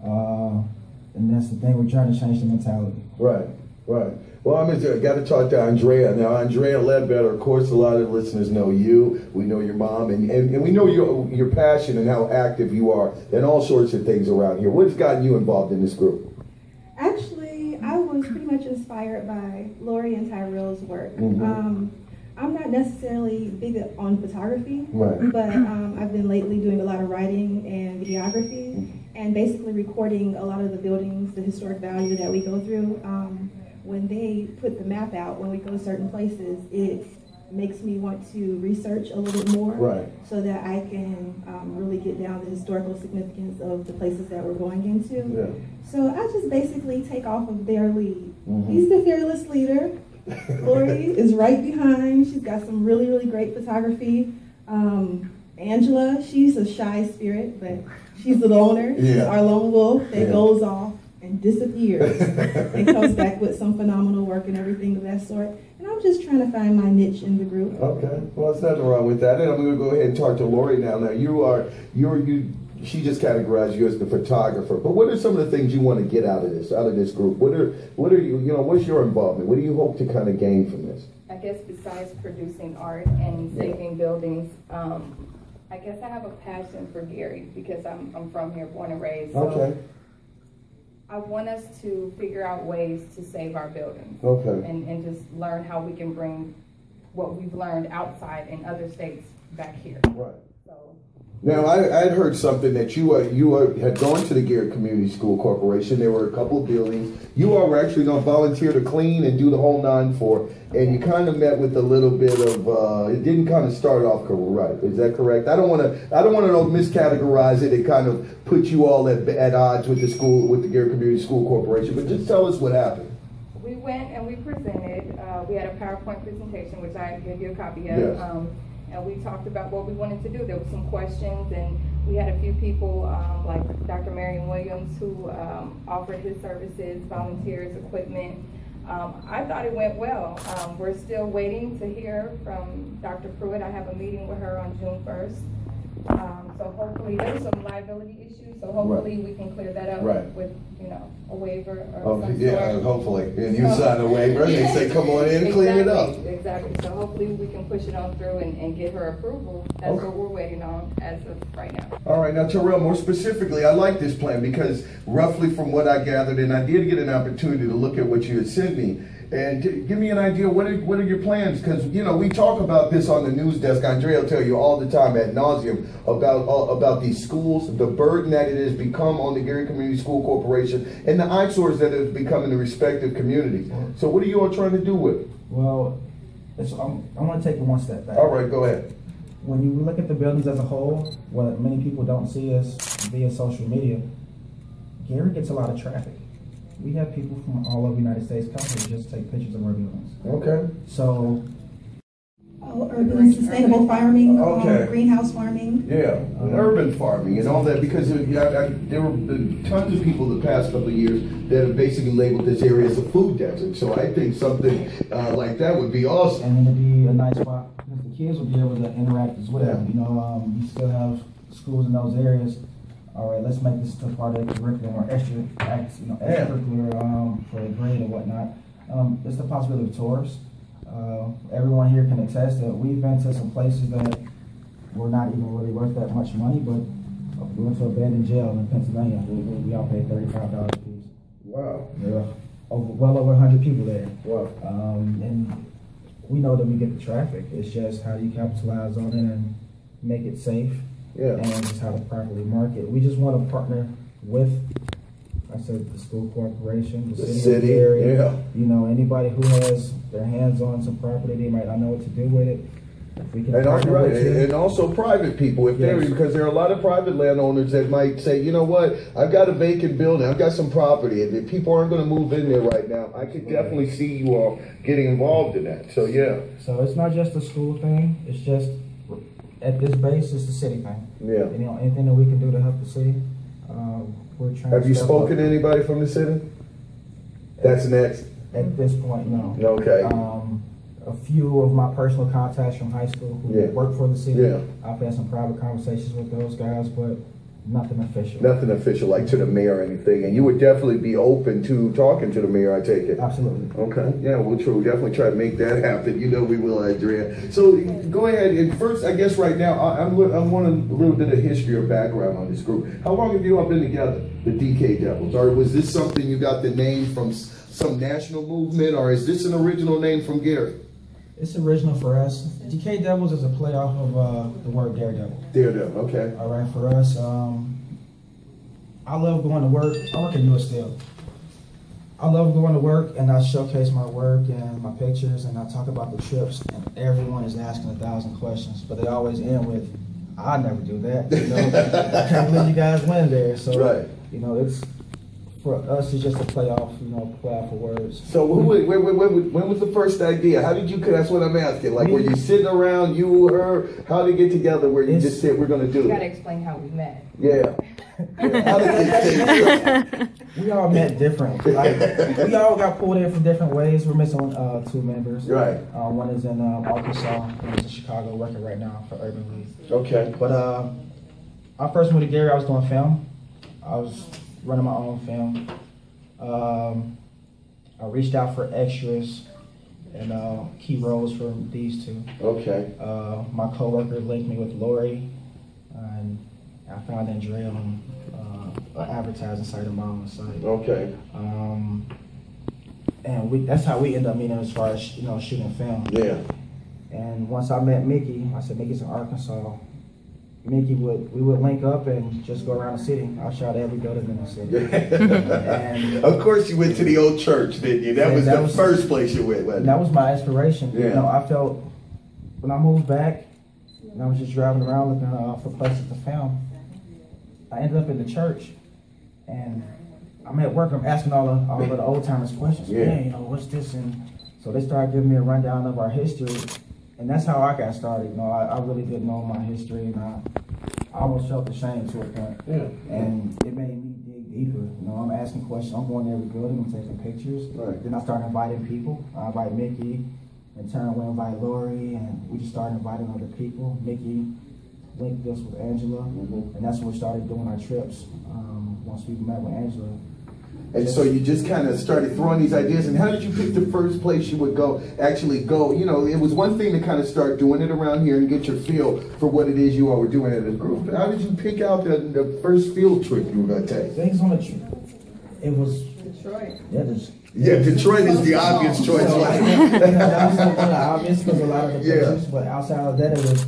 And that's the thing, we're trying to change the mentality. Right, right. Well, I got to talk to Andrea. Now, Andrea Ledbetter, of course, a lot of the listeners know you. We know your mom, and we know your passion and how active you are and all sorts of things around here. What's gotten you involved in this group? Actually, I was pretty much inspired by Lori and Tyrell's work. I'm not necessarily big on photography, right, but I've been lately doing a lot of writing and videography, and basically recording a lot of the buildings, the historic value that we go through. When they put the map out, when we go to certain places, it makes me want to research a little bit more, right, so that I can really get down the historical significance of the places that we're going into. Yeah. So I just basically take off of their lead. He's the fearless leader. Lori is right behind. She's got some really, really great photography. Angela, she's a shy spirit, but she's the loner. She's our lone wolf that goes off and disappears and comes back with some phenomenal work and everything of that sort. And I'm just trying to find my niche in the group. Okay, well, there's nothing wrong with that. And I'm going to go ahead and talk to Lori now. Now, she just categorized you as the photographer. But what are some of the things you want to get out of this group? What are what's your involvement? What do you hope to kind of gain from this? I guess besides producing art and saving buildings, I guess I have a passion for Gary because I'm from here, born and raised. So okay. I want us to figure out ways to save our buildings. Okay. And just learn how we can bring what we've learned outside in other states back here. Right. So. Now, I had heard something that you had gone to the Garrett Community School Corporation. There were a couple of buildings. You all were actually going to volunteer to clean and do the whole 9-4, and you kind of met with a little bit of it didn't kind of start off right. Is that correct? I don't want to miscategorize it and kind of put you all at odds with the Garrett Community School Corporation. But just tell us what happened. We went and we presented. We had a PowerPoint presentation, which I gave you a copy of. Yes. And we talked about what we wanted to do. There were some questions, and we had a few people, like Dr. Marion Williams, who offered his services, volunteers, equipment. I thought it went well. We're still waiting to hear from Dr. Pruitt. I have a meeting with her on June 1st. So hopefully there's some liability issues, so hopefully we can clear that up with, a waiver or some sort. Hopefully. And you sign a waiver and they say, come on in and clean it up. Exactly. So hopefully we can push it on through and get her approval. That's what we're waiting on as of right now. All right. Now, Terrell, more specifically, I like this plan because roughly from what I gathered, and I did get an opportunity to look at what you had sent me, and give me an idea, what are your plans? Because, we talk about this on the news desk. Andrea will tell you all the time ad nauseum about these schools, the burden that it has become on the Gary Community School Corporation, and the eyesores that it has become in the respective communities. So what are you all trying to do with it? Well, I want to take it one step back. All right, go ahead. When you look at the buildings as a whole, what many people don't see is via social media, Gary gets a lot of traffic. We have people from all over the United States come here just to take pictures of our buildings. Okay. So. Urban sustainable farming, greenhouse farming. Yeah, urban farming and all that, because there were tons of people the past couple of years that have basically labeled this area as a food desert. So I think something like that would be awesome. And it'd be a nice spot because the kids would be able to interact as well. Yeah. You still have schools in those areas. All right, let's make this a part of the curriculum or extracurricular for a grade or whatnot. It's the possibility of tours. Everyone here can attest that we've been to some places that were not even really worth that much money, but we went to a abandoned jail in Pennsylvania. We all paid $35 a piece. Wow. There were well over 100 people there. Wow. And we know that we get the traffic. It's just how do you capitalize on it and make it safe. Yeah. And just how to properly market. We just want to partner with, I said, the school corporation, the city, the area. Yeah. Anybody who has their hands on some property, they might not know what to do with it. If we can and also private people, because there are a lot of private landowners that might say, you know what, I've got a vacant building, I've got some property, and if people aren't going to move in there right now, I could definitely see you all getting involved in that. So yeah. So it's not just a school thing. It's just at this base, it's the city thing. Yeah. Anything that we can do to help the city, we're trying. Have you spoken to anybody from the city? That's next. At this point, no. Okay. A few of my personal contacts from high school who work for the city. Yeah. I've had some private conversations with those guys, but Nothing official. Nothing official, like to the mayor or anything. And you would definitely be open to talking to the mayor, I take it. Absolutely. Okay. Yeah, we'll definitely try to make that happen. You know we will, Andrea. So go ahead. And first, I guess right now, I want a little bit of history or background on this group. How long have you all been together, the Decay Devils? Or was this something you got the name from some national movement, or is this an original name from Gary? It's original for us. Decay Devils is a play off of the word daredevil. Daredevil, okay. All right, for us, I love going to work. I work at US Steel. I love going to work, and I showcase my work and my pictures, and I talk about the trips, and everyone is asking 1,000 questions, but they always end with, I never do that. You know, I can't believe you guys went there. So, right. You know, it's for us, it's just a play off of words. So when was the first idea? How did you, that's what I'm asking. Like, were you sitting around, you, her, how did it get together where you just said, we're going to do it? You got to explain how we met. Yeah. How did it take We all met different. Like, we all got pulled in from different ways. We're missing 2 members. Right. One is in Arkansas, one is in Chicago, working right now for Urban League. Okay. But I first moved to Gary, I was doing film. I was running my own film. I reached out for extras and key roles for these 2. Okay. My coworker linked me with Lori, and I found Andrea on an advertising site, a modeling site. Okay. And that's how we ended up meeting as far as shooting film. Yeah. And once I met Mickey, I said Mickey's in Arkansas. We would link up and just go around the city. I shot every building in the city. And of course, you went to the old church, didn't you? That was the first place you went. Wasn't it? That was my inspiration. Yeah. You know, I felt when I moved back, and I was just driving around looking for places to film. I ended up in the church, and I'm at work. I'm asking all of the old timers questions. Yeah. Man, what's this? And so they started giving me a rundown of our history. And that's how I got started. I really didn't know my history, and I almost felt ashamed to a point. Yeah. And it made me dig deeper. I'm asking questions. I'm going to every building. I'm taking pictures. Right. Then I started inviting people. I invite Mickey. In turn, we invite Lori, and we just started inviting other people. Mickey linked us with Angela, and that's when we started doing our trips. Once we met with Angela. And so you just kind of started throwing these ideas. And how did you pick the first place you would actually go? It was one thing to kind of start doing it around here and get your feel for what it is you all were doing as a group. But how did you pick out the first field trip you were going to take? Things on the trip. It was Detroit. Yeah, Detroit is the obvious choice. So, that was kind of obvious because a lot of the pictures, but outside of that, it was,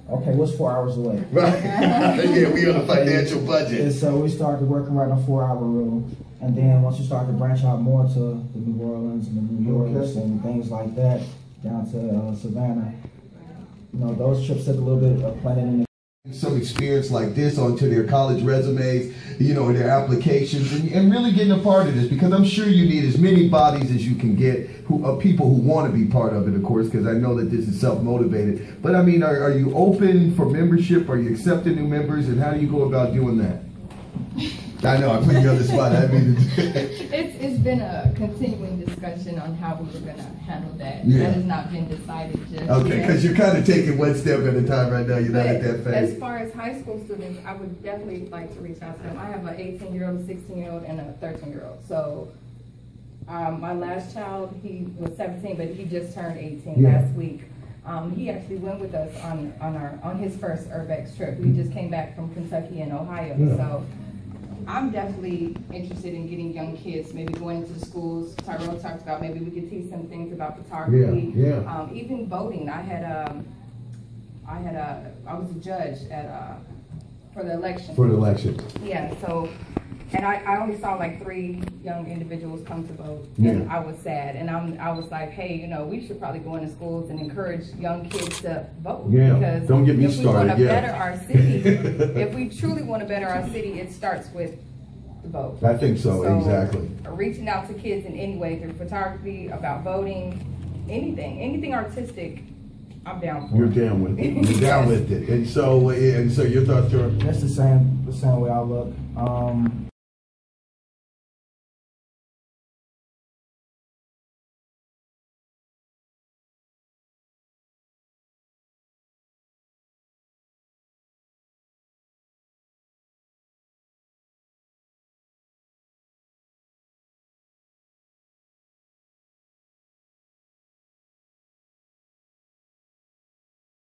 okay, what's 4 hours away? Right. Yeah, we on a financial budget. And so we started working around a 4-hour rule. And then once you start to branch out more to the New Orleans and the New Yorks and things like that, down to Savannah, those trips took a little bit of planning in. Some experience like this onto their college resumes, their applications, and really getting a part of this, because I'm sure you need as many bodies as you can get of people who want to be part of it, of course, because I know that this is self-motivated. But I mean, are you open for membership? Are you accepting new members? And how do you go about doing that? I know, I put you on the spot. I mean, it's been a continuing discussion on how we were going to handle that. Yeah. That has not been decided just okay, because you're kind of taking one step at a time right now. You're not at that phase. As far as high school students, I would definitely like to reach out to them. I have an 18-year-old, a 16-year-old, and a 13-year-old. So my last child, he was 17, but he just turned 18 last week. He actually went with us on his first Urbex trip. We just came back from Kentucky and Ohio. Yeah. So I'm definitely interested in getting young kids, maybe going into the schools. Tyrell talked about maybe we could teach them things about photography. Yeah. Even voting. I was a judge for the election. For the election. Yeah. So, and I only saw like 3 young individuals come to vote, Yeah. and I was sad. And I was like, hey, we should probably go into schools and encourage young kids to vote. Yeah. Because don't get me if we started. want to better our city, if we truly want to better our city, it starts with the vote. I think so exactly. Reaching out to kids in any way through photography, about voting, anything artistic. I'm down for. You're down with it. You're down with it. And so your thoughts, Jordan? That's the same way I look.